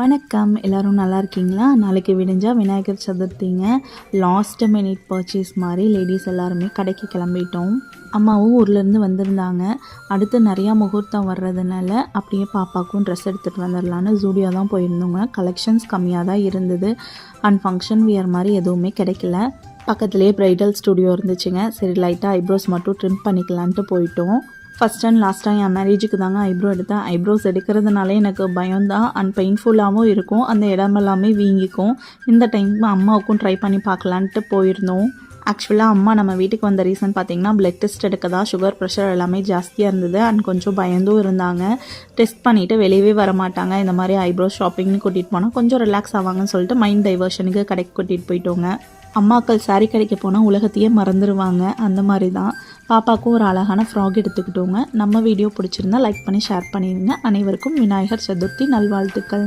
வணக்கம், எல்லோரும் நல்லா இருக்கீங்களா? நாளைக்கு விடிஞ்சா விநாயகர் சதுர்த்திங்க. லாஸ்ட் மினிட் பர்ச்சேஸ் மாதிரி லேடிஸ் எல்லாருமே கடைக்கு கிளம்பிட்டோம். அம்மாவும் ஊர்லேருந்து வந்திருந்தாங்க. அடுத்து நிறையா முகூர்த்தம் வர்றதுனால அப்படியே பாப்பாவுக்கும் ட்ரெஸ் எடுத்துகிட்டு வந்துடலான்னு ஜூடியோ தான் போயிருந்தோங்க. கலெக்ஷன்ஸ் கம்மியாக தான் இருந்தது. அண்ட் ஃபங்க்ஷன் வியர் மாதிரி எதுவுமே கிடைக்கல. பக்கத்துலேயே ப்ரைடல் ஸ்டுடியோ இருந்துச்சுங்க. சரி லைட்டாக ஐப்ரோஸ் மட்டும் ட்ரிம் பண்ணிக்கலான்ட்டு போயிட்டோம். ஃபஸ்ட் அண்ட் லாஸ்ட்டாக என் மேரேஜுக்கு தாங்க ஐப்ரோ எடுத்தேன். ஐப்ரோஸ் எடுக்கிறதுனாலே எனக்கு பயம்தான் அண்ட் பெயின்ஃபுல்லாகவும் இருக்கும். அந்த இடமெல்லாமே வீங்கிக்கும். இந்த டைம் அம்மாவுக்கும் ட்ரை பண்ணி பார்க்கலான்ட்டு போயிருந்தோம். ஆக்சுவலாக அம்மா நம்ம வீட்டுக்கு வந்த ரீசன் பார்த்திங்கன்னா பிளட் டெஸ்ட் எடுக்க தான். சுகர் ப்ரெஷர் எல்லாமே ஜாஸ்தியாக இருந்தது அண்ட் கொஞ்சம் பயந்தும் இருந்தாங்க. டெஸ்ட் பண்ணிவிட்டு வெளியவே வர மாட்டாங்க. இந்த மாதிரி ஐப்ரோ ஷாப்பிங்னு கூட்டிகிட்டு போனால் கொஞ்சம் ரிலாக்ஸ் ஆவாங்கன்னு சொல்லிட்டு மைண்ட் டைவர்ஷனுக்கு கடைக்கு கூட்டிகிட்டு போயிட்டோங்க. அம்மாக்கள் சாரீ கடைக்கு போனால் உலகத்தையே மறந்துடுவாங்க. அந்த மாதிரி தான். பாப்பாவுக்கும் ஒரு அழகான ஃப்ராக் எடுத்துக்கிட்டோங்க. நம்ம வீடியோ பிடிச்சிருந்தா லைக் பண்ணி ஷேர் பண்ணிடுங்க. அனைவருக்கும் விநாயகர் சதுர்த்தி நல்வாழ்த்துக்கள்.